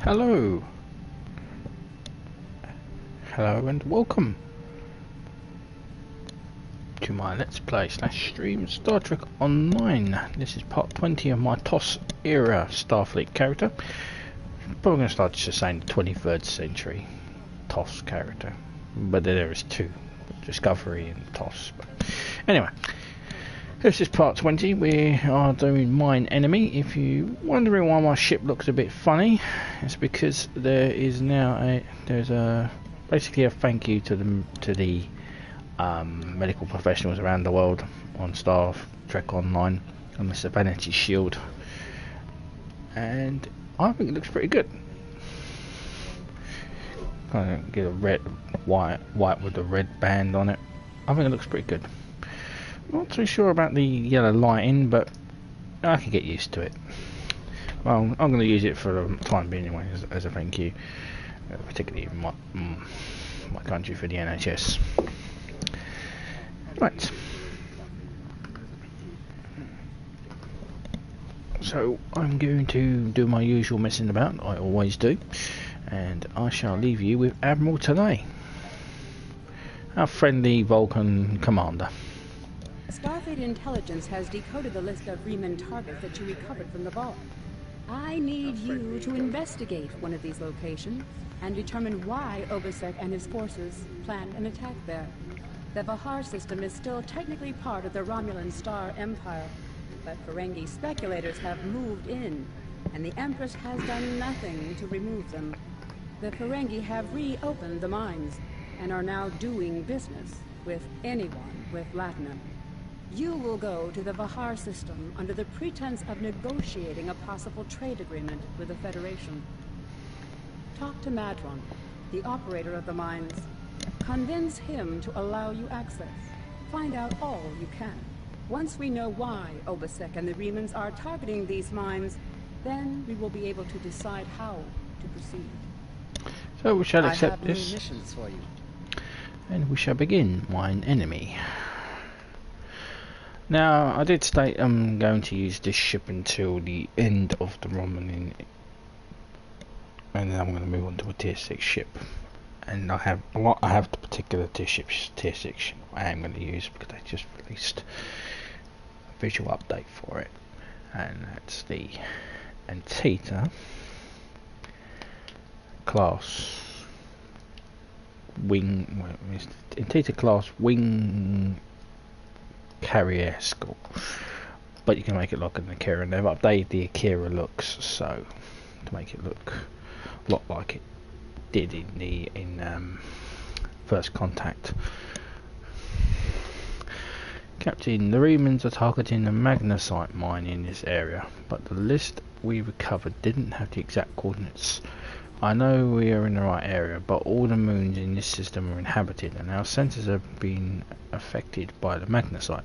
Hello. Hello and welcome to my Let's Play / stream Star Trek Online. This is part 20 of my TOS era Starfleet character. Probably going to start just saying the 23rd century TOS character. But there is two, Discovery and TOS. But anyway, this is part 20. We are doing Mine Enemy. If you're wondering why my ship looks a bit funny, it's because there is now basically a thank you to the medical professionals around the world on Star Trek Online on the Serenity Shield, and I think it looks pretty good. Kind of get a white with a red band on it. I think it looks pretty good. Not too sure about the yellow lighting, but I can get used to it. Well, I'm going to use it for the time being anyway, as a thank you, particularly in my country for the NHS. Right. So I'm going to do my usual messing about. I always do, and I shall leave you with Admiral today, our friendly Vulcan commander. Starfleet intelligence has decoded the list of Reman targets that you recovered from the vault. I need you to investigate one of these locations and determine why Obasek and his forces planned an attack there. The Hfihar system is still technically part of the Romulan Star Empire, but Ferengi speculators have moved in, and the Empress has done nothing to remove them. The Ferengi have reopened the mines and are now doing business with anyone with Latinum. You will go to the Hfihar system under the pretense of negotiating a possible trade agreement with the Federation. Talk to Madron, the operator of the mines. Convince him to allow you access. Find out all you can. Once we know why Obasek and the Remans are targeting these mines, then we will be able to decide how to proceed. So we shall accept I have this, new missions for you. and we shall begin Mine Enemy. Now, I did state I'm going to use this ship until the end of the Romulan, and then I'm going to move on to a tier 6 ship. And I have the particular tier 6 ship I am going to use because they just released a visual update for it, and that's the Untitled class Untitled class wing carrier escort, but you can make it look an Akira, and they've updated the Akira looks so to make it look a lot like it did in First Contact. Captain, the Remans are targeting the magnesite mine in this area, but the list we recovered didn't have the exact coordinates. I know we are in the right area, but all the moons in this system are inhabited, and our sensors have been affected by the magnesite.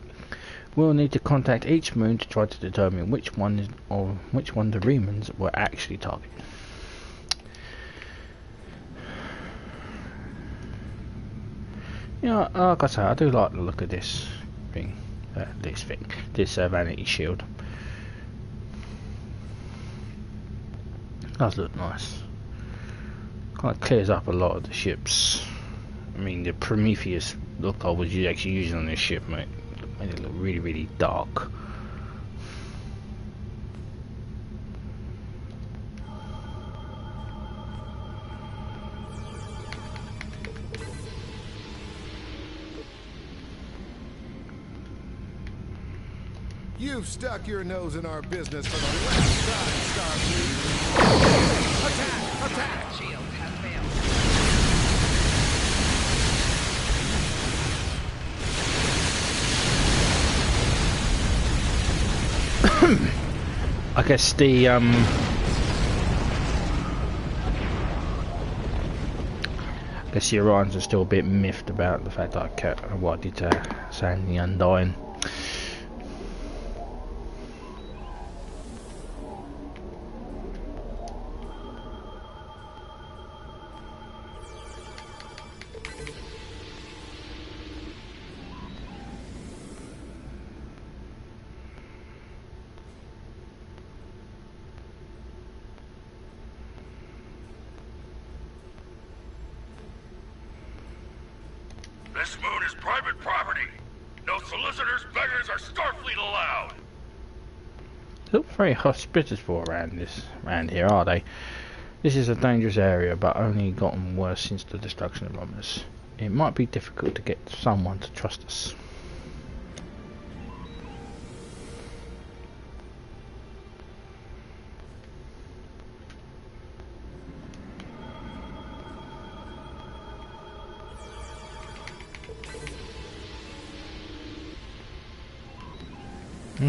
We'll need to contact each moon to try to determine which one the Remans were actually targeting. Yeah, like I say, I do like the look of this thing, this vanity shield. Does look nice. Kind of clears up a lot of the ships. I mean, the Prometheus look I was actually using on this ship made it look really, really dark. You've stuck your nose in our business for the last time, Starfleet. Attack! Attack! Shield has failed. I guess the Orions are still a bit miffed about the fact that I kept what I did to Sand the Undying. This moon is private property. No solicitors, beggars, or Starfleet allowed. They look very hospitable around here, are they? This is a dangerous area, but only gotten worse since the destruction of Romulus. It might be difficult to get someone to trust us.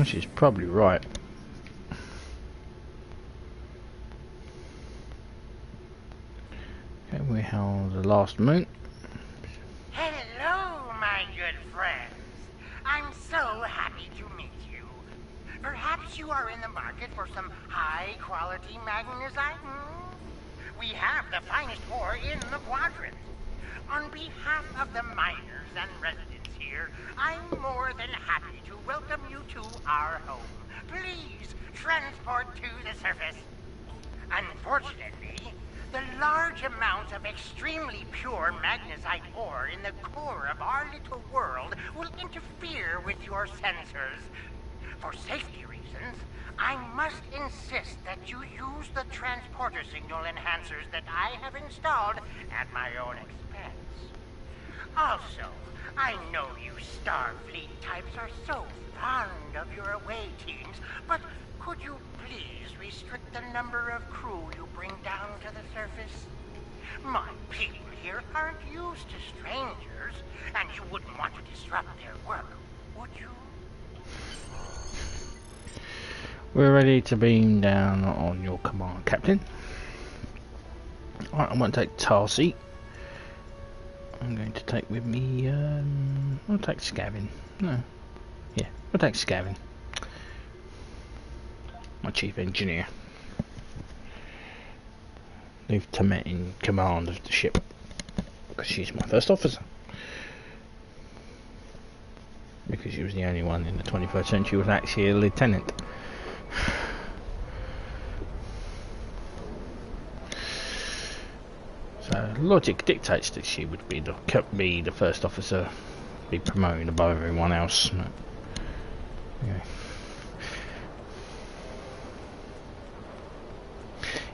She's probably right. Okay, we have the last moon. Hello, my good friends. I'm so happy to meet you. Perhaps you are in the market for some high-quality magnesite? We have the finest ore in the quadrant. On behalf of the miners and residents here, I'm more than happy to welcome you to our home. Please transport to the surface. Unfortunately, the large amounts of extremely pure magnesite ore in the core of our little world will interfere with your sensors. For safety reasons, I must insist that you use the transporter signal enhancers that I have installed at my own expense. Also, I know you Starfleet types are so fond of your away teams, but could you please restrict the number of crew you bring down to the surface? My people here aren't used to strangers, and you wouldn't want to disrupt their work, would you? We're ready to beam down on your command, Captain. Right, I'm going to take Tarsi. I'm going to take with me, I'll take Scavin. No. Yeah, I'll take Scavin. My chief engineer. Lieutenant in command of the ship. Because she's my first officer. Because she was the only one in the 21st century who was actually a lieutenant. So logic dictates that she would be the first officer, be promoted above everyone else. Anyway.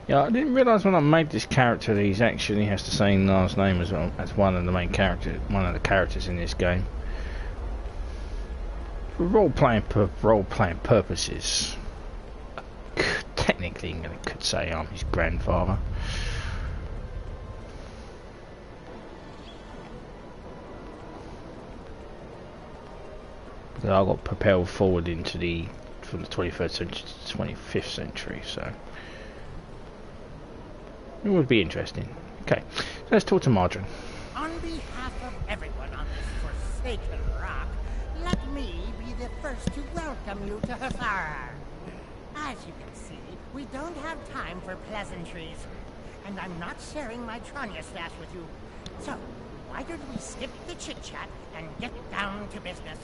Yeah, I didn't realise when I made this character that he actually has the same last name as one of the main characters, one of the characters in this game. For role-playing purposes, technically I could say I'm his grandfather. But I got propelled forward from the 21st century to the 25th century, so it would be interesting. Okay, so let's talk to Margarine. On behalf of everyone on this forsaken rock, let me be the first to welcome you to Hfihar. As you can see, we don't have time for pleasantries, and I'm not sharing my Tranya stash with you. So, why don't we skip the chit-chat and get down to business?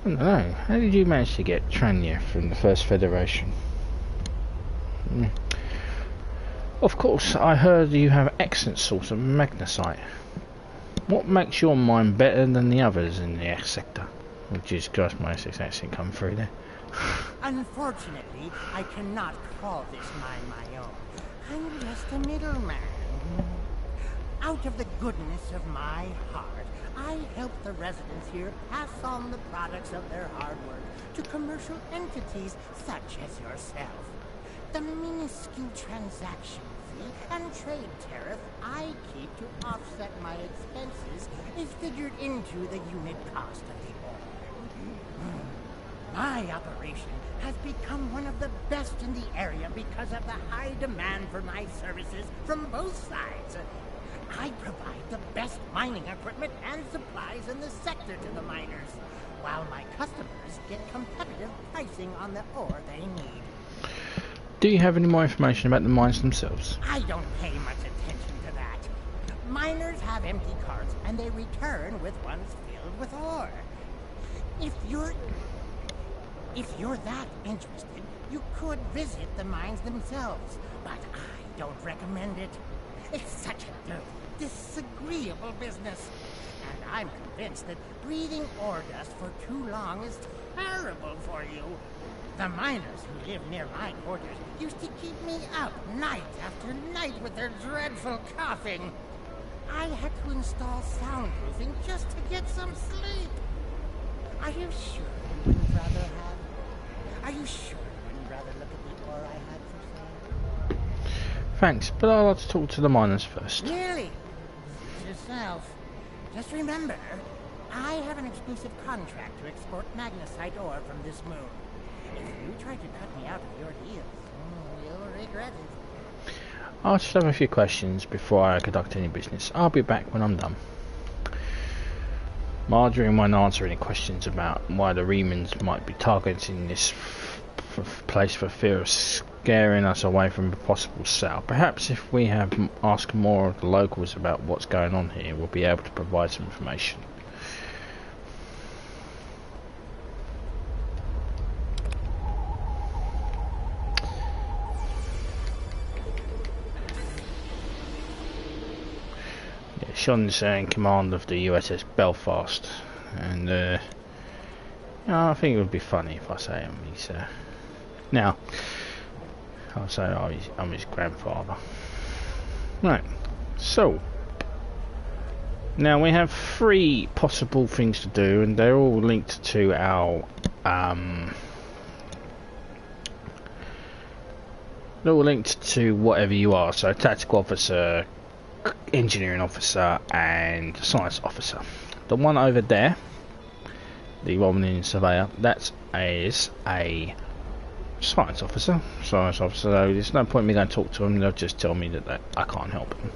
I don't know. How did you manage to get Tranya from the First Federation? Of course, I heard you have excellent source of magnesite. What makes your mine better than the others in the X sector? Which is, gosh, my Essex accent come through there. Unfortunately, I cannot call this mine my own. I'm just a middleman. Out of the goodness of my heart, I help the residents here pass on the products of their hard work to commercial entities such as yourself. The minuscule transaction fee and trade tariff I keep to offset my expenses is figured into the unit cost of the ore. My operation has become one of the best in the area because of the high demand for my services from both sides. I provide the best mining equipment and supplies in the sector to the miners, while my customers get competitive pricing on the ore they need. Do you have any more information about the mines themselves? I don't pay much attention to that. Miners have empty carts, and they return with ones filled with ore. If you're that interested, you could visit the mines themselves, but I don't recommend it. It's such a dirty, disagreeable business. And I'm convinced that breathing ore dust for too long is terrible for you. The miners who live near my quarters used to keep me up night after night with their dreadful coughing. I had to install soundproofing just to get some sleep. Are you sure you wouldn't rather have... Are you sure you wouldn't rather look at the ore I had for sale? Thanks, but I'd like to talk to the miners first. Really? Suit yourself. Just remember, I have an exclusive contract to export magnesite ore from this moon. If you try to cut me out of your deals, you'll regret it. I'll just have a few questions before I conduct any business. I'll be back when I'm done. Marjorie won't answer any questions about why the Remans might be targeting this place for fear of scaring us away from a possible sale. Perhaps if we have asked more of the locals about what's going on here, we'll be able to provide some information. Sean's in command of the USS Belfast, and I think it would be funny if I say him. He's now I'll say I'm his grandfather. Right, so now we have 3 possible things to do, and they're all linked to our they're all linked to whatever you are. So tactical officer, engineering officer and science officer. The one over there, the Romulan surveyor, that is a science officer. So there's no point in me going to talk to him. They'll just tell me that I can't help him.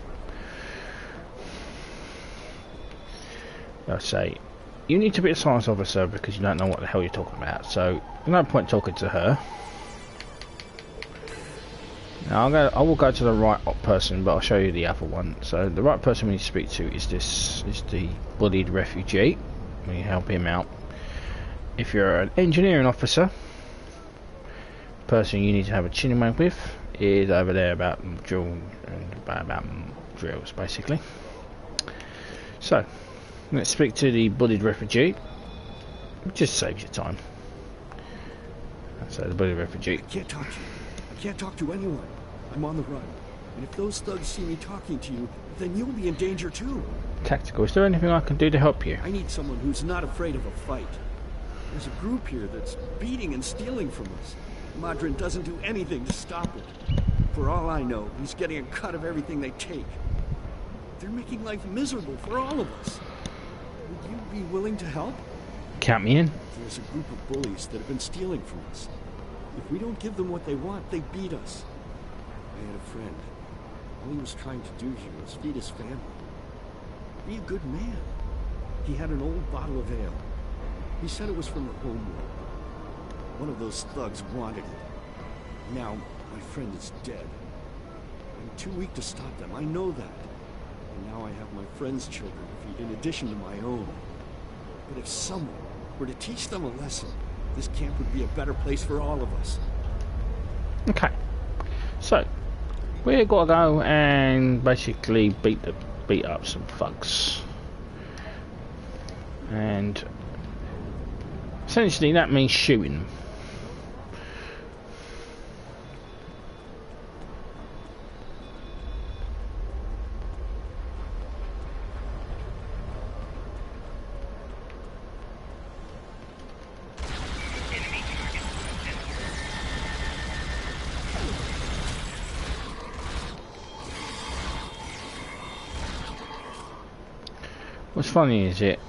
They'll say, you need to be a science officer because you don't know what the hell you're talking about. So no point talking to her. Now I will go to the right person, but I'll show you the other one. So the right person we need to speak to is the bullied refugee. We help him out. If you're an engineering officer, the person you need to have a chin wag with is over there about drills, basically. So let's speak to the bullied refugee. It just saves you time. So the bullied refugee. I can't talk to you. I can't talk to anyone. I'm on the run. And if those thugs see me talking to you, then you'll be in danger too. Tactical, is there anything I can do to help you? I need someone who's not afraid of a fight. There's a group here that's beating and stealing from us. Quadrant doesn't do anything to stop it. For all I know, he's getting a cut of everything they take. They're making life miserable for all of us. Would you be willing to help? Count me in. There's a group of bullies that have been stealing from us. If we don't give them what they want, they beat us. I had a friend. All he was trying to do here was feed his family. Be a good man. He had an old bottle of ale. He said it was from the home world. One of those thugs wanted it. Now, my friend is dead. I'm too weak to stop them, I know that. And now I have my friend's children to feed in addition to my own. But if someone were to teach them a lesson, this camp would be a better place for all of us. Okay. So, we've got to go and basically beat up some thugs. And essentially that means shooting them. What's funny is it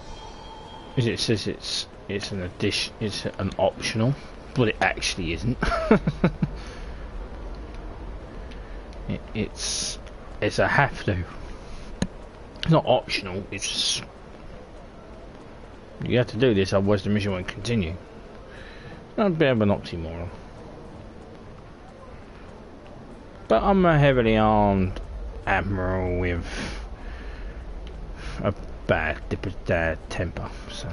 says it's an addition, it's an optional, but it actually isn't. it's a have to. It's not optional. It's just, you have to do this, otherwise the mission won't continue. A bit of an oxymoron. But I'm a heavily armed admiral with a bad temper, so.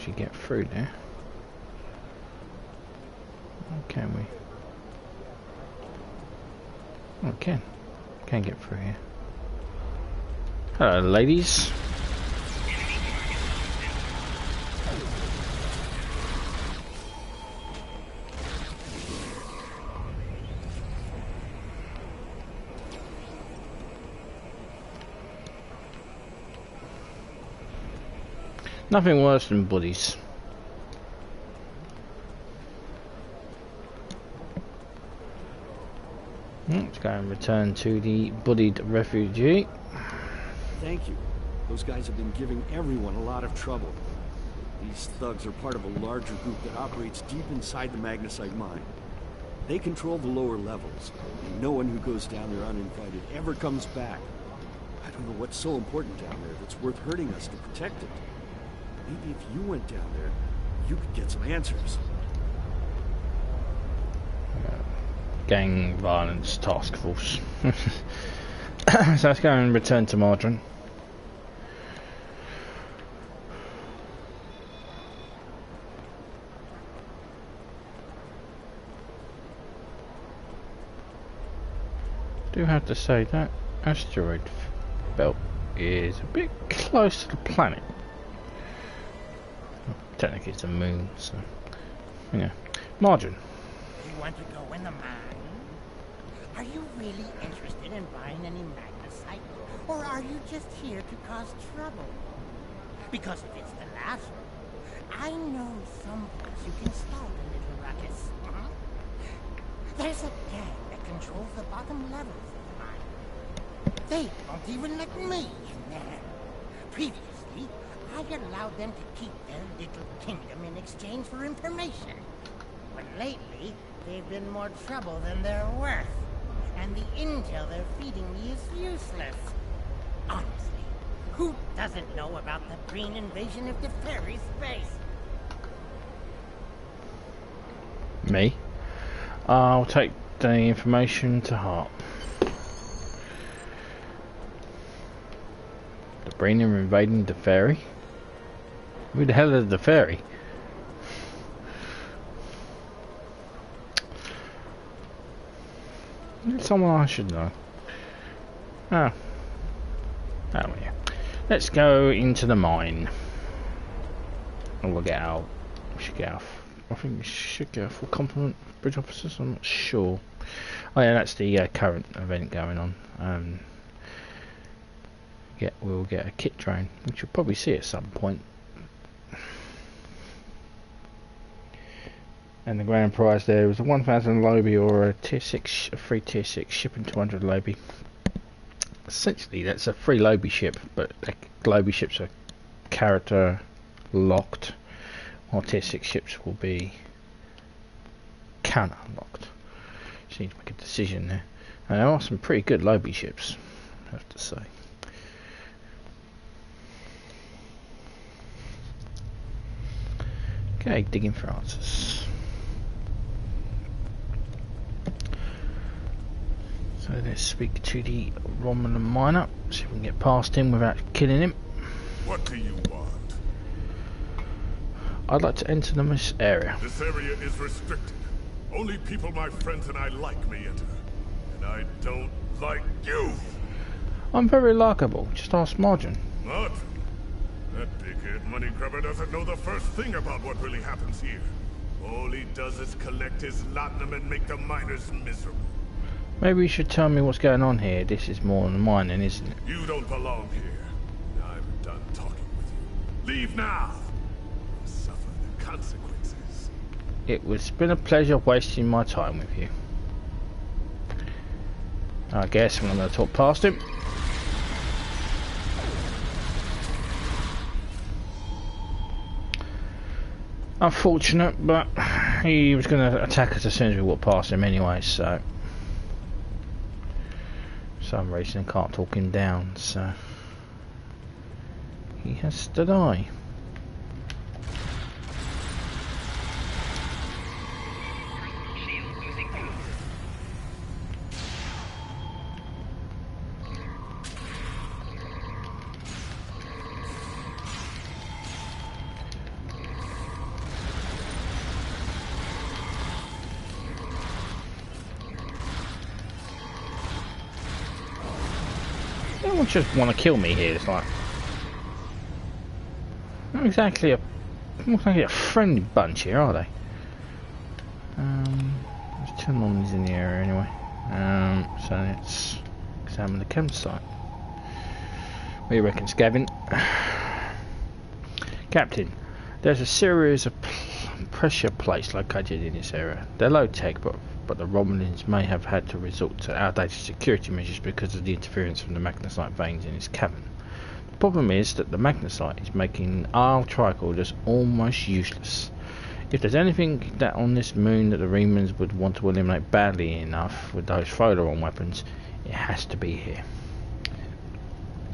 actually get through there. Or can we? Oh, can get through here. Hello, ladies. Nothing worse than buddies. Let's go and return to the buddied refugee. Thank you. Those guys have been giving everyone a lot of trouble. These thugs are part of a larger group that operates deep inside the magnesite mine. They control the lower levels, and no one who goes down there uninvited ever comes back. I don't know what's so important down there that's worth hurting us to protect it. Maybe if you went down there, you could get some answers. Gang violence task force. So let's go and return to Margarine. Do have to say that asteroid belt is a bit close to the planet. Technically it's a moon, so yeah. Margin. You want to go in the mine? Are you really interested in buying any magnesite? Or are you just here to cause trouble? Because if it's the last one, I know some place you can start a little ruckus. There's a gang that controls the bottom levels of the mine. They won't even let me in there. Previously, I allowed them to keep their little kingdom in exchange for information. But lately, they've been more trouble than they're worth. And the intel they're feeding me is useless. Honestly, who doesn't know about the green invasion of the fairy space? Me. I'll take the information to heart. The Breen are invading the ferry? Who the hell is the ferry? Someone I should know. Oh yeah. Let's go into the mine. And we'll get out. We should get out. I think we should get a full complement of bridge officers. I'm not sure. Oh yeah, that's the current event going on. We'll get a kit train, which you'll probably see at some point. And the grand prize there was a 1,000 Lobi or a tier 6, a free tier 6 shipping 200 Lobi. Essentially, that's a free Lobi ship, but Lobi ships are character locked, while tier 6 ships will be counter locked. So you need to make a decision there. And there are some pretty good Lobi ships, I have to say. Okay, digging for answers. So let's speak to the Romulan miner, see if we can get past him without killing him. What do you want? I'd like to enter the miss area. This area is restricted. Only people my friends and I like may enter. And I don't like you! I'm very likable, just ask Margin. What? That big-haired money grabber doesn't know the first thing about what really happens here. All he does is collect his latinum and make the miners miserable. Maybe you should tell me what's going on here. This is more than mining, isn't it? You don't belong here. I'm done talking with you. Leave now! Suffer the consequences. It's been a pleasure wasting my time with you. I guess I'm going to talk past him. Unfortunate, but he was going to attack us as soon as we walked past him anyway, so... For some reason I can't talk him down, so... He has to die. Everyone just want to kill me here. It's like not exactly a friendly bunch here, are they? Let's turn on these in the area anyway. So let's examine the campsite. What do you reckon, Gavin? Captain, there's a series of pressure plates located in this area. They're low tech, but the Romulans may have had to resort to outdated security measures because of the interference from the magnesite veins in its cavern. The problem is that the magnesite is making our tricorders almost useless. If there's anything that on this moon that the Remans would want to eliminate badly enough with those Pholoron weapons, it has to be here.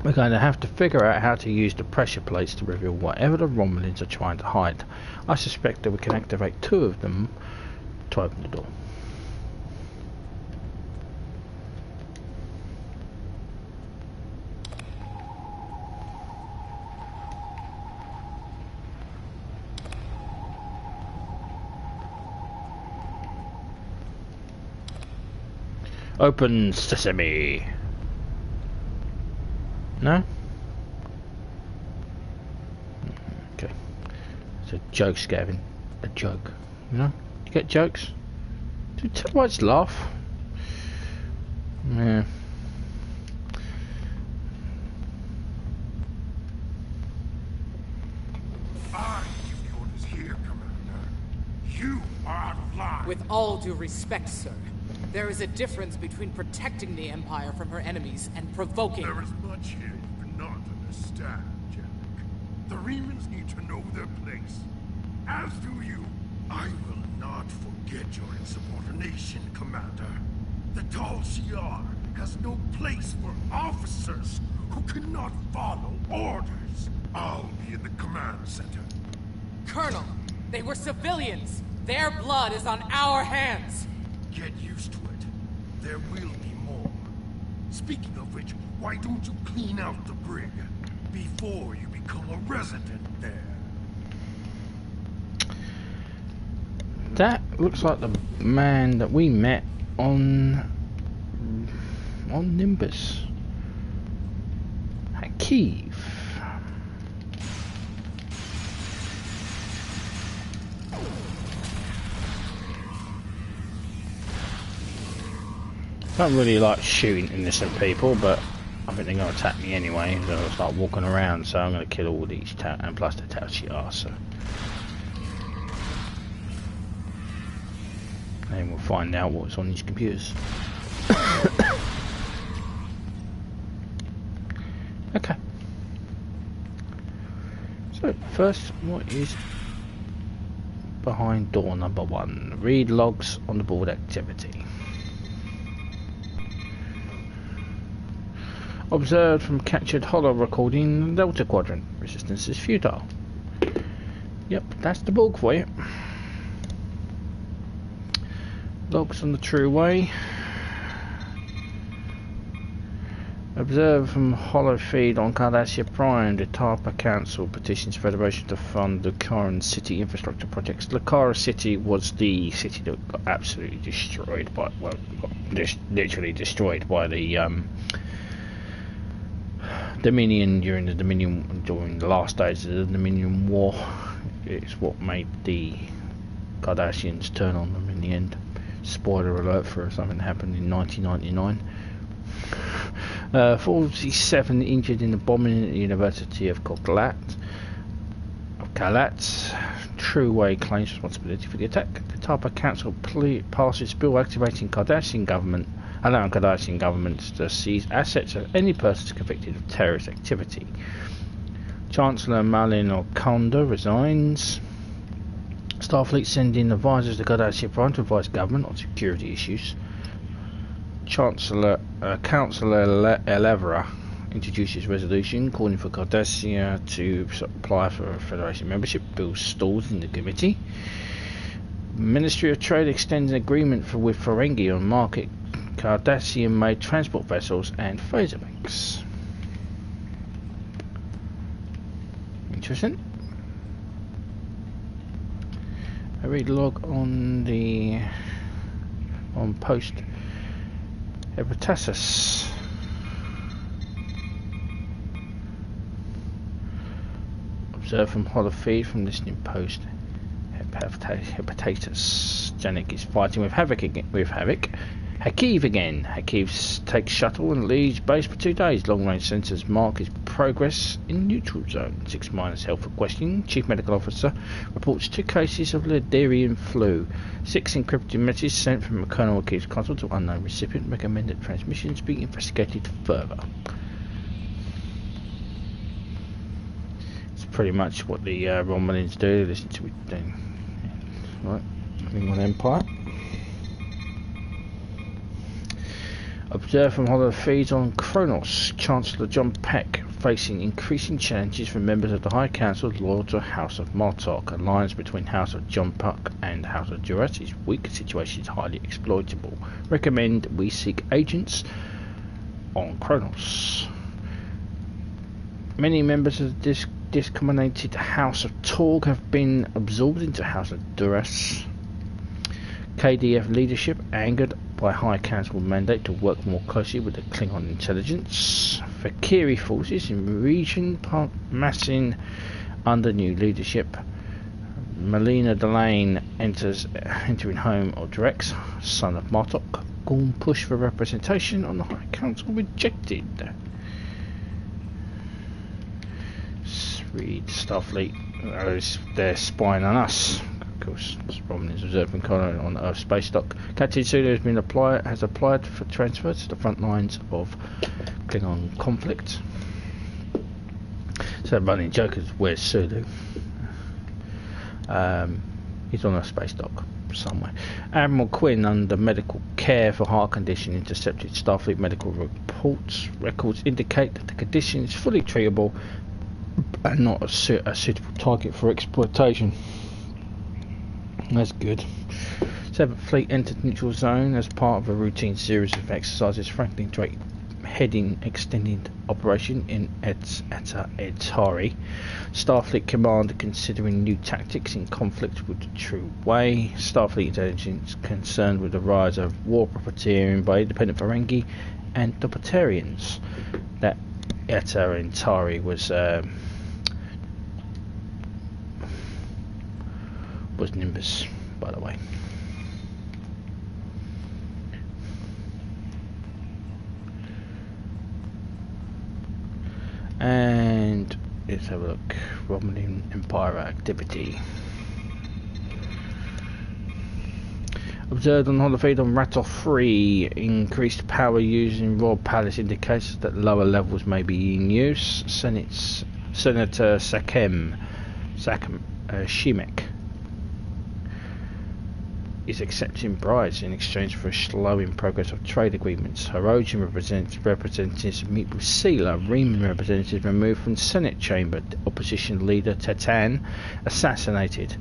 We're going to have to figure out how to use the pressure plates to reveal whatever the Romulans are trying to hide. I suspect that we can activate 2 of them to open the door. Open sesame. No? Okay. It's a joke, Gavin. A joke. You know? You get jokes? Tell why it's laugh. Yeah. I give the orders here, Commander. You are out of line. With all due respect, sir, there is a difference between protecting the Empire from her enemies and provoking. There is much here you cannot understand, Jack. The Remans need to know their place. As do you. I will not forget your insubordination, Commander. The Hfihar has no place for officers who cannot follow orders. I'll be in the command center. Colonel, they were civilians. Their blood is on our hands. Get used to it. There will be more. Speaking of which, why don't you clean out the brig before you become a resident there? That looks like the man that we met on Nimbus at Kyiv. I don't really like shooting innocent people, but I think they're going to attack me anyway. So I'll start walking around, so I'm going to kill all these and plus the Hfihar. So and we'll find out what's on these computers. Okay. So first, what is behind door number 1? Read logs on the board activity. Observed from captured holo recording, Delta Quadrant. Resistance is futile. Yep, that's the Borg for you. Logs on the true way. Observed from holo feed on Cardassia Prime, the Tarpa Council petitions Federation to fund the Lucaran City infrastructure projects. Lucara City was the city that got absolutely destroyed by, well, literally destroyed by the Dominion during the last days of the Dominion War. It's what made the Cardassians turn on them in the end. Spoiler alert for something that happened in 1999. 47 injured in the bombing at the University of Kalat. True Way claims responsibility for the attack. The Tarpa Council passes bill activating allowing Cardassian governments to seize assets of any persons convicted of terrorist activity. Chancellor Malin Okonda resigns. Starfleet sending advisors to Cardassia Prime to advise government on security issues. Councillor Elevra introduces resolution calling for Cardassia to apply for Federation membership. Bill stalls in the committee. Ministry of Trade extends an agreement with Ferengi on market Cardassian-made transport vessels and phaser banks. Interesting. I read log on post Epitasis. Observe from holofeed from listening post. Hepatitis. Janek is fighting with Havoc again. Hfihar again. Hfihar takes shuttle and leaves base for 2 days. Long-range sensors mark his progress in neutral zone. 6 miners held for questioning. Chief Medical Officer reports 2 cases of Laderian flu. 6 encrypted messages sent from Colonel Hfihar's console to unknown recipient. Recommended transmissions be investigated further. It's pretty much what the Romulans do. Listen to it then. Right, Romulan Empire. Observe from holofeeds on Kronos. Chancellor John Peck facing increasing challenges from members of the High Council loyal to House of Martok. Alliance between House of John Peck and House of Duras is weak. Situation is highly exploitable. Recommend we seek agents on Kronos. Many members of this discriminated House of Torg have been absorbed into House of Duras. KDF leadership angered by High Council mandate to work more closely with the Klingon intelligence. Fakiri forces in region massing under new leadership. Melina Delane entering home of Drex, son of Martok. Gorn push for representation on the High Council rejected. Read Starfleet. They're spying on us. Of course, Romulans observing colony on Earth space dock. Captain Sulu has applied for transfer to the front lines of Klingon conflict. So, running joke is where's Sulu? He's on a space dock somewhere. Admiral Quinn, under medical care for heart condition, intercepted Starfleet medical records indicate that the condition is fully treatable and not a suitable target for exploitation. That's good. 7th Fleet entered neutral zone as part of a routine series of exercises. Franklin Drake heading extended operation in Etari. Starfleet commander considering new tactics in conflict with the true way. Starfleet intelligence concerned with the rise of war profiteering by independent Ferengi and Doppeltarians. That Etari was Nimbus, by the way. And let's have a look. Romulan Empire activity. Observed on holofeed on Ratov 3. Increased power used in Royal Palace indicates that lower levels may be in use. Senator Shimek is accepting bribes in exchange for a slowing progress of trade agreements. Herodian representatives meet with Sealer. Reman representatives removed from Senate chamber. Opposition leader Tetan assassinated.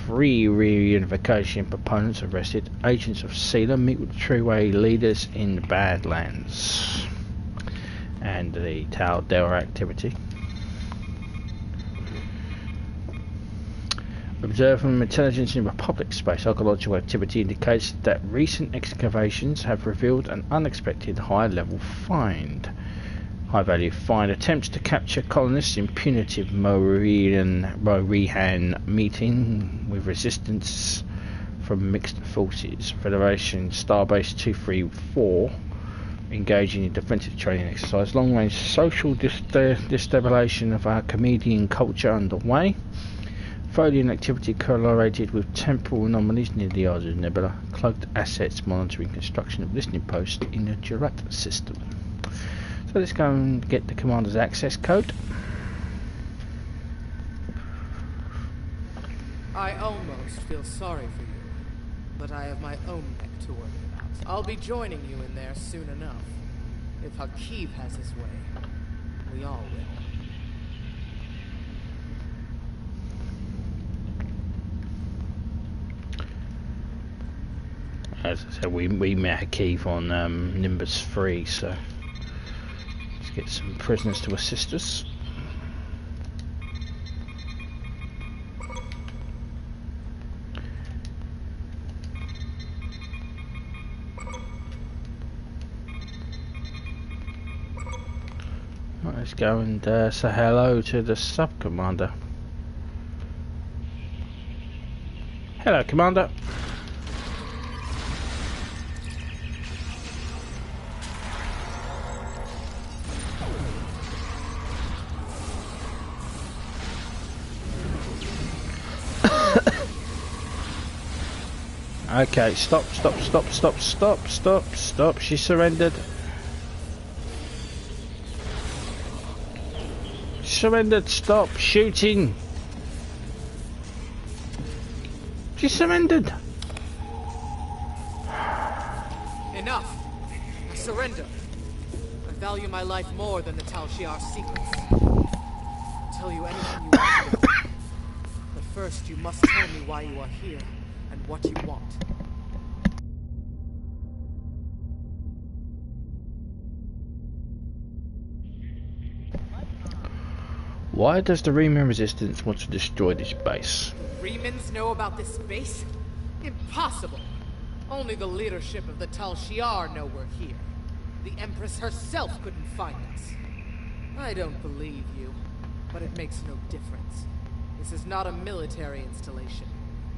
3 reunification proponents arrested. Agents of Sealer meet with True Way leaders in the Badlands. And the Tau Dell activity. Observed from intelligence in Republic space, archaeological activity indicates that recent excavations have revealed an unexpected high-value find. Attempts to capture colonists in punitive Morihan meeting with resistance from mixed forces. Federation Starbase 234 engaging in defensive training exercise. Long-range social destabilization of our comedian culture underway. Folian activity correlated with temporal anomalies near the Arzu Nebula. Cloaked assets monitoring construction of listening posts in the Jurat system. So let's go and get the commander's access code. I almost feel sorry for you, but I have my own neck to worry about. I'll be joining you in there soon enough. If Hfihar has his way, we all will. As I said, we met Hfihar on Nimbus 3, so let's get some prisoners to assist us. Right, let's go and say hello to the sub-commander. Hello, Commander. Okay, stop. She surrendered. Stop shooting. She surrendered. Enough. I surrender. I value my life more than the Hfihar secrets. I'll tell you anything you want to know. But first, you must tell me why you are here and what you want. Why does the Reman Resistance want to destroy this base? Remans know about this base? Impossible! Only the leadership of the Hfihar know we're here. The Empress herself couldn't find us. I don't believe you, but it makes no difference. This is not a military installation.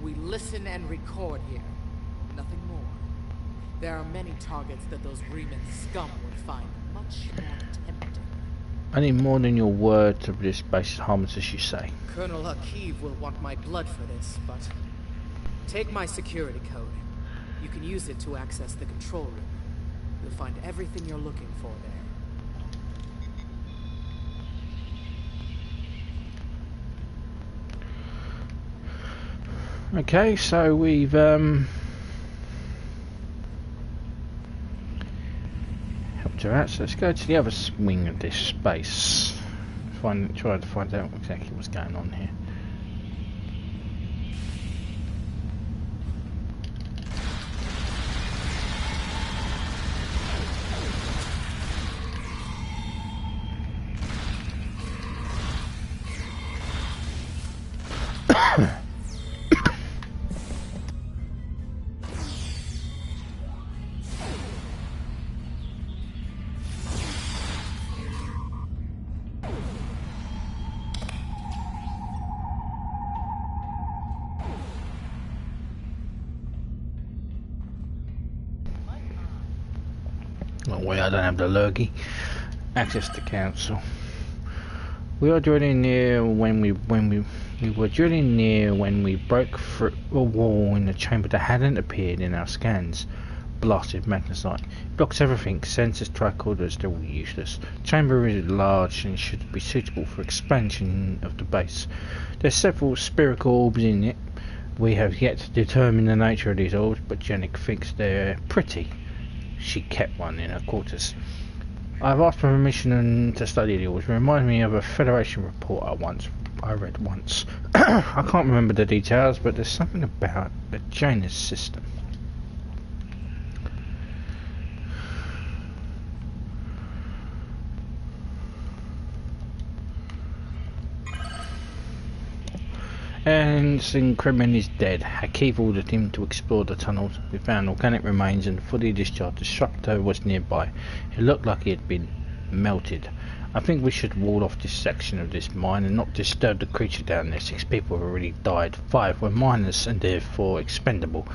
We listen and record here. Nothing more. There are many targets that those Reman scum would find much more tempting. I need more than your word to this base is harmless as you say. Colonel Hfihar will want my blood for this, but... Take my security code. You can use it to access the control room. You'll find everything you're looking for there. Okay, so we've helped her out, so let's go to the other wing of this space. Try to find out exactly what's going on here. I don't have the lurgy. Access to council. We are drilling near when we were drilling near when we broke through a wall in the chamber that hadn't appeared in our scans. Blasted magnesite. Blocks everything. Sensors, tricorders, they're all useless. Chamber is large and should be suitable for expansion of the base. There's several spherical orbs in it. We have yet to determine the nature of these orbs, but Janik thinks they're pretty. She kept one in her quarters. I've asked for permission to study the orbs. It reminds me of a Federation report I read once. I can't remember the details, but there's something about the Janus system. And Reman is dead. Hfihar ordered him to explore the tunnels. We found organic remains and a fully discharged disruptor was nearby. It looked like he had been melted. I think we should wall off this section of this mine and not disturb the creature down there. 6 people have already died. 5 were miners and therefore expendable.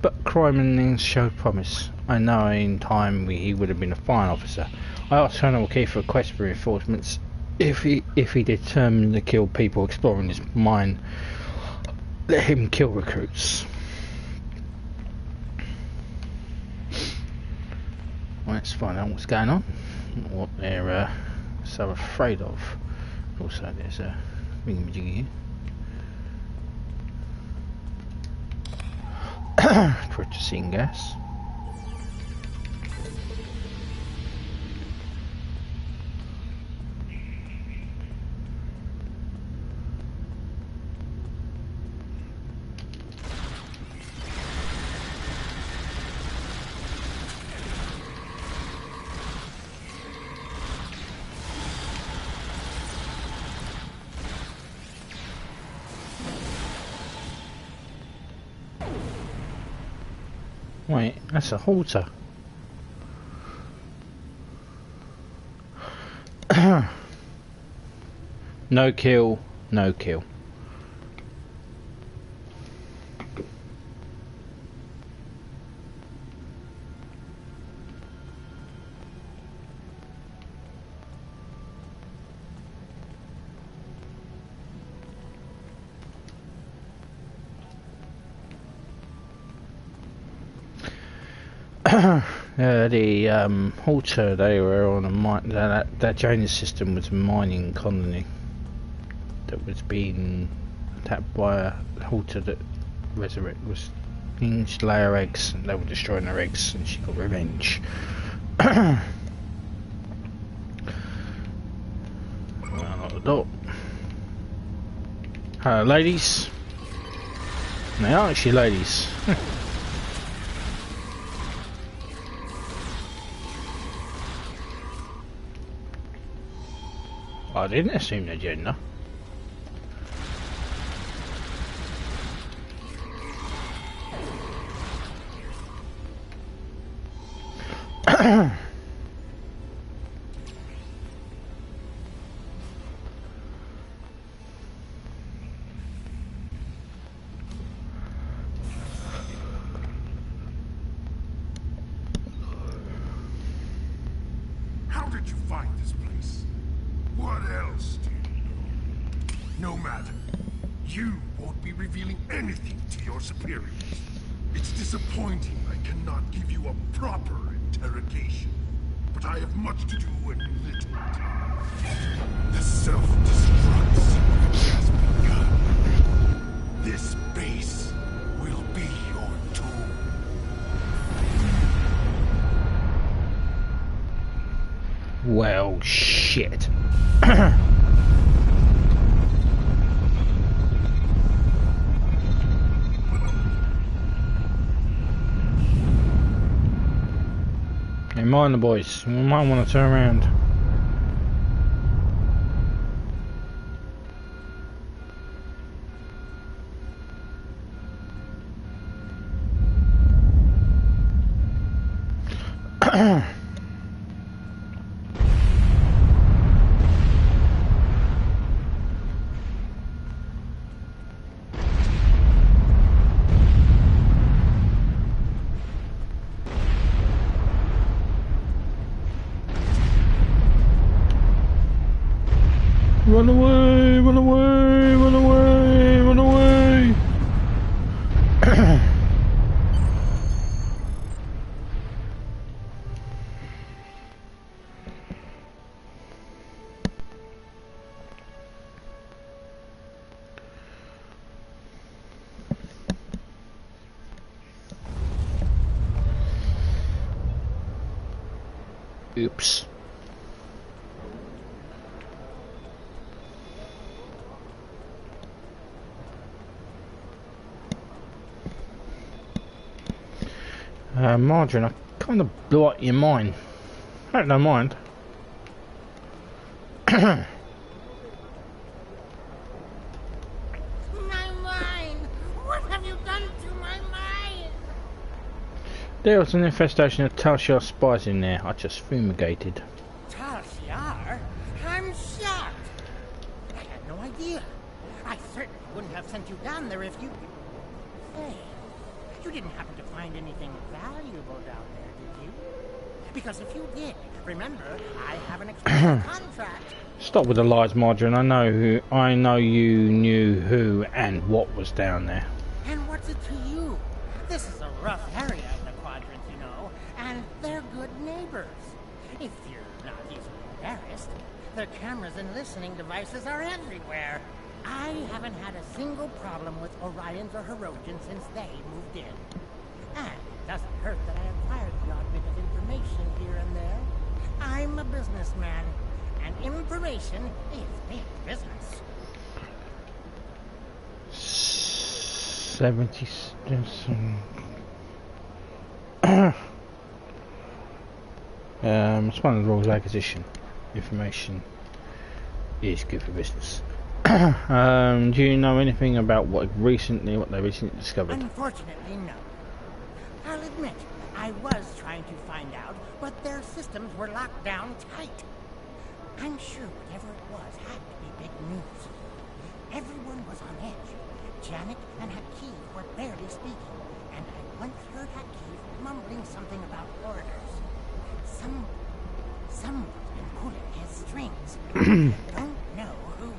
But Reman showed promise. I know in time he would have been a fine officer. I asked Colonel Hfihar for a request for reinforcements. If he determined to kill people exploring this mine, let him kill recruits. Well, let's find out what's going on, what they're so afraid of. Also, there's a thingamajiggy here. Purchasing gas. Wait, that's a halter. No kill, no kill. The Halter, they were on a mine. That Janus system was a mining colony that was being attacked by a Halter that was being to lay her eggs, and they were destroying her eggs, and she got revenge. Not the door. Hello, ladies. They are actually ladies. I didn't assume their gender. How did you find this place? What else do you know? No matter. You won't be revealing anything to your superiors. It's disappointing I cannot give you a proper interrogation. But I have much to do and little time. The self-destruct sequence has begun. This base will be your tomb. Well, shit. Hey, mind the boys. We might want to turn around. Run away, run away, run away, run away. Oops. Margarine, I kind of blew up your mine. I don't mind. My mine! What have you done to my mine? There was an infestation of TOS spies in there. I just fumigated. Hfihar? I'm shocked. I had no idea. I certainly wouldn't have sent you down there if you... Hey, you didn't happen to find anything valuable down there, did you? Because if you did, remember, I have an exclusive contract. Stop with the lies, Margarine. I know you knew who and what was down there. And what's it to you? This is a rough area in the Quadrant, you know, and they're good neighbors. If you're not easily embarrassed, their cameras and listening devices are everywhere. I haven't had a single problem with Orions or Herodians since they moved in. And it doesn't hurt that I acquired the odd bit of information here and there. I'm a businessman, and information is big business. 70... it's one of the rules of acquisition. Information is good for business. Do you know anything about what they recently discovered? Unfortunately, no. I'll admit, I was trying to find out, but their systems were locked down tight. I'm sure whatever it was had to be big news. Everyone was on edge. Janet and Hfihar were barely speaking, and I once heard Hfihar mumbling something about orders. Someone's been pulling his strings. I don't know who.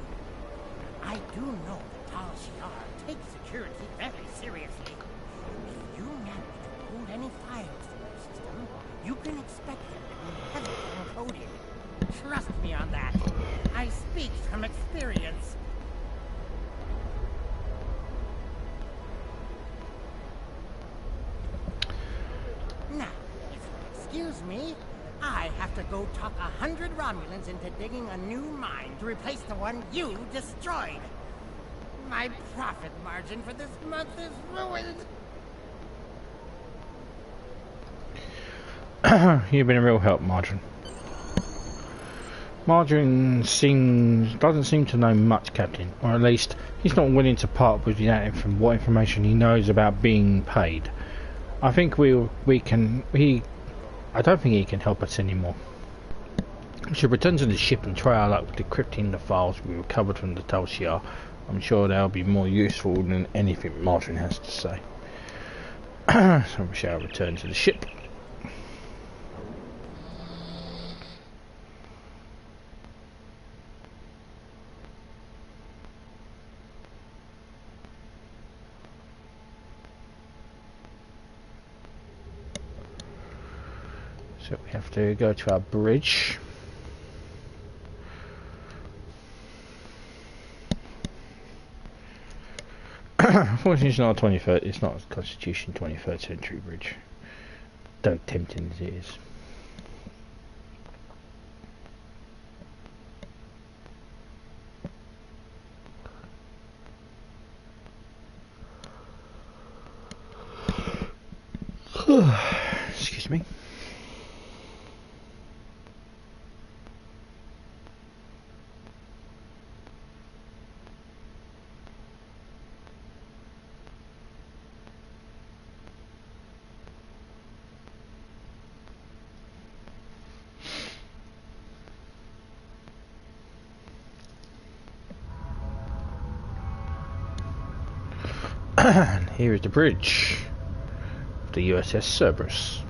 I do know that Hfihar takes security very seriously. If you manage to pull any files from their system, you can expect them to be heavily encoded. Trust me on that. I speak from experience. Now, if you'll excuse me, I have to go talk 100 Romulans into digging a new mine to replace the one you destroyed. My profit margin for this month is ruined. You've been a real help, Margarine. Margarine doesn't seem to know much, Captain, or at least he's not willing to part with what information he knows about being paid. I think I don't think he can help us anymore. We should return to the ship and try our luck with decrypting the files we recovered from the Hfihar. I'm sure they'll be more useful than anything Margarine has to say. So we shall return to the ship. So we have to go to our bridge. Unfortunately, it's not a 23rd. It's not a Constitution 23rd century bridge. Though tempting as it is. Excuse me. And here is the bridge of the USS Cerberus.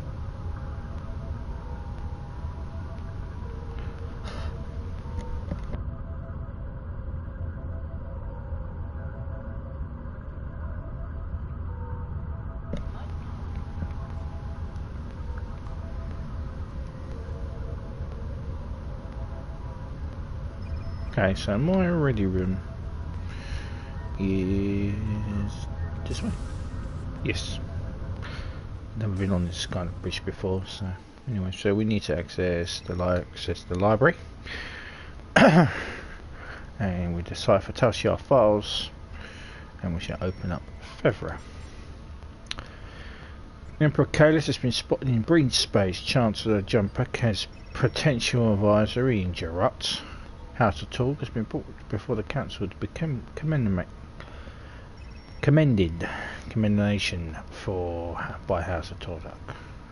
Okay, so my ready room is this way. Yes. Never been on this kind of bridge before, so anyway, so we need to access the library. And we decipher Hfihar files, and we shall open up Hfihar. Emperor Kalis has been spotted in breach space. Chancellor Jumpek has potential advisory in Jarut. House of Torg has been brought before the council to become commendation by House of Torg,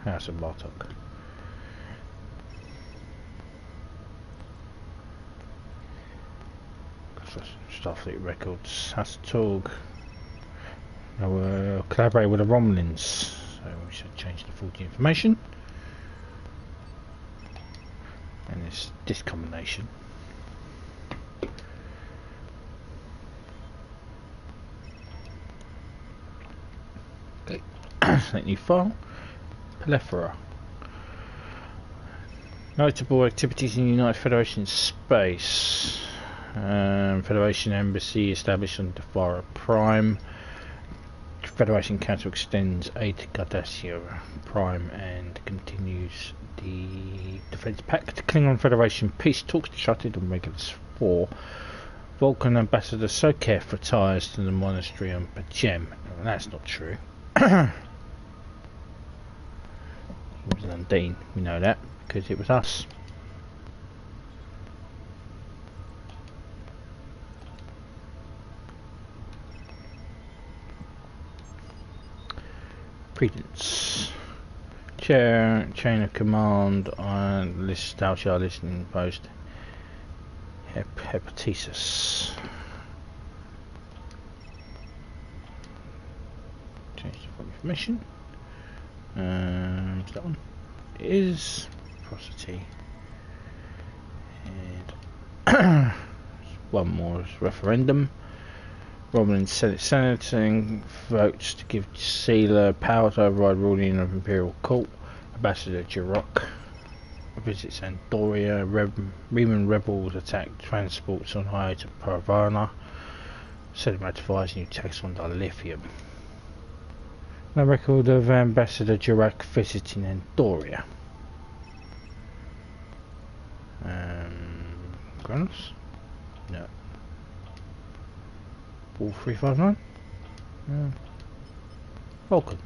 House of Bartok. Starfleet records. House of Torg will collaborate with the Romulans, so we should change the faulty information. And it's this combination. Okay, select new file. Hfihar. Notable activities in the United Federation space. Federation embassy established on Hfihar Prime. Federation Council extends aid to Cardassian Prime and continues the defense pact. Klingon Federation peace talks shuttered on Regulus 4. Vulcan Ambassador Sokev retires to the monastery on Pajem. Well, that's not true. He was an Undine, we know that, because it was us. Credence. Chain of command on list Hfihar listening post. hepatitis. Change the information. That one is prosody. And one more is referendum. Romulan Senate votes to give Sealer power to override ruling of Imperial Court. Ambassador Jirok visits Andoria. Reman rebels attack transports on highway to Parvana. Senate ratifies new tax on dilithium. No record of Ambassador Jirok visiting Andoria. Granos? No. All 359? Vulcan.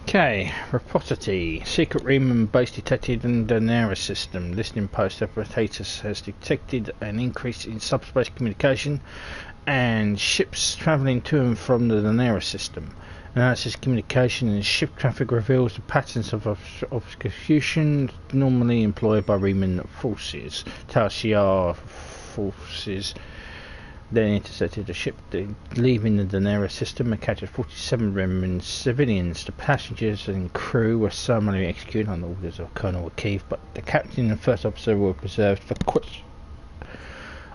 Okay, Rapidity. Secret Reman base detected in the Daenerys system. Listening post apparatus has detected an increase in subspace communication and ships travelling to and from the Daenerys system. Analysis communication and ship traffic reveals the patterns of obfuscation normally employed by Reman forces. Hfihar forces then intercepted a ship leaving the Daenerys system and captured 47 Reman civilians. The passengers and crew were summarily executed on the orders of Colonel O'Keefe, but the captain and first officer were preserved for question.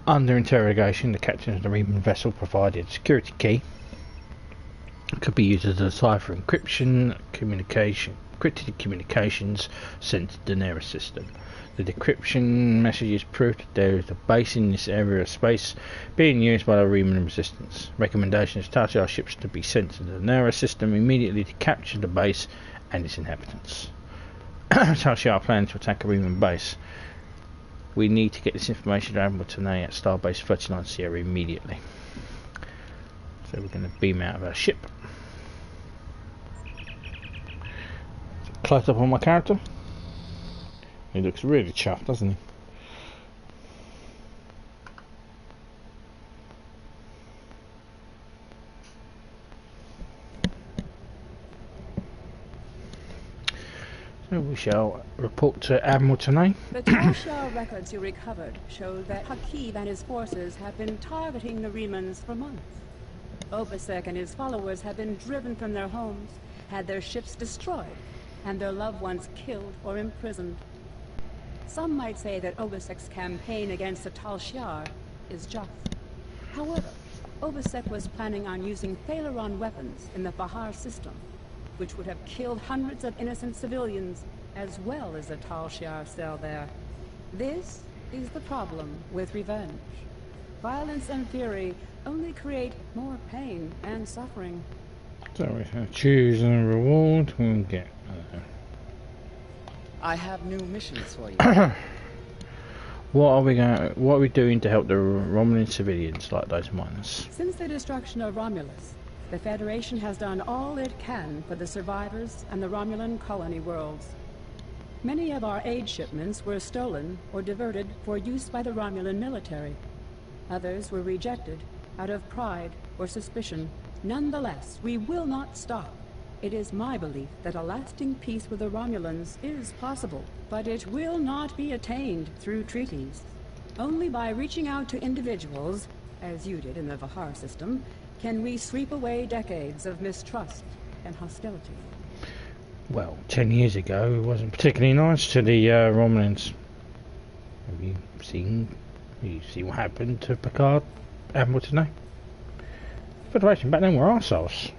Under interrogation, the captain of the Reman vessel provided a security key. It could be used as a decipher encrypted communications sent to the Daenerys system. The decryption messages proved that there is a base in this area of space being used by the Reman resistance. Recommendation is Hfihar ships to be sent to the Daenerys system immediately to capture the base and its inhabitants. Hfihar plans to attack a Reman base. We need to get this information to Admiral Tanay at Starbase 39 Sierra immediately. So we're going to beam out of our ship. Close up on my character. He looks really chuffed, doesn't he? So we shall report to Admiral Tanay. The Tal records you recovered show that Hfihar and his forces have been targeting the Remans for months. Obasek and his followers have been driven from their homes, had their ships destroyed, and their loved ones killed or imprisoned. Some might say that Obasek's campaign against the Tal is just. However, Obasek was planning on using Thalaron weapons in the Hfihar system, which would have killed hundreds of innocent civilians, as well as the Tal cell there. This is the problem with revenge. Violence and fury only create more pain and suffering. So we can choose a reward and get... I have new missions for you. What are we doing to help the Romulan civilians like those miners? Since the destruction of Romulus, the Federation has done all it can for the survivors and the Romulan colony worlds. Many of our aid shipments were stolen or diverted for use by the Romulan military. Others were rejected out of pride or suspicion. Nonetheless, we will not stop. It is my belief that a lasting peace with the Romulans is possible, but it will not be attained through treaties. Only by reaching out to individuals, as you did in the Hfihar system, can we sweep away decades of mistrust and hostility. Well, 10 years ago it wasn't particularly nice to the Romulans. Have you seen what happened to Picard, Admiral Tanay? Federation back then were arseholes.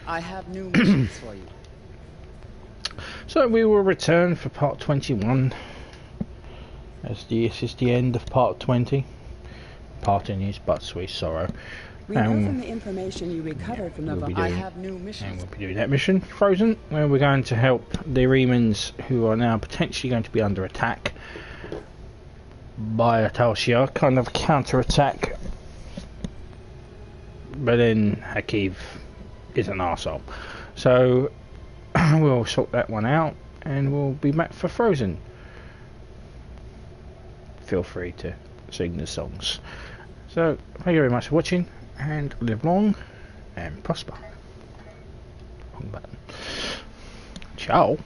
I have new missions for you. So we will return for part 21. This is the end of part 20. Parting is but sweet sorrow. We know from the information you recovered from the I have new missions. And we'll be doing that mission, Frozen, where we're going to help the Remans who are now potentially going to be under attack by a Tal kind of counter-attack. But then Hfihar is an arsehole. So we'll sort that one out and we'll be back for Frozen. Feel free to sing the songs. So thank you very much for watching, and live long and prosper. Wrong button. Ciao.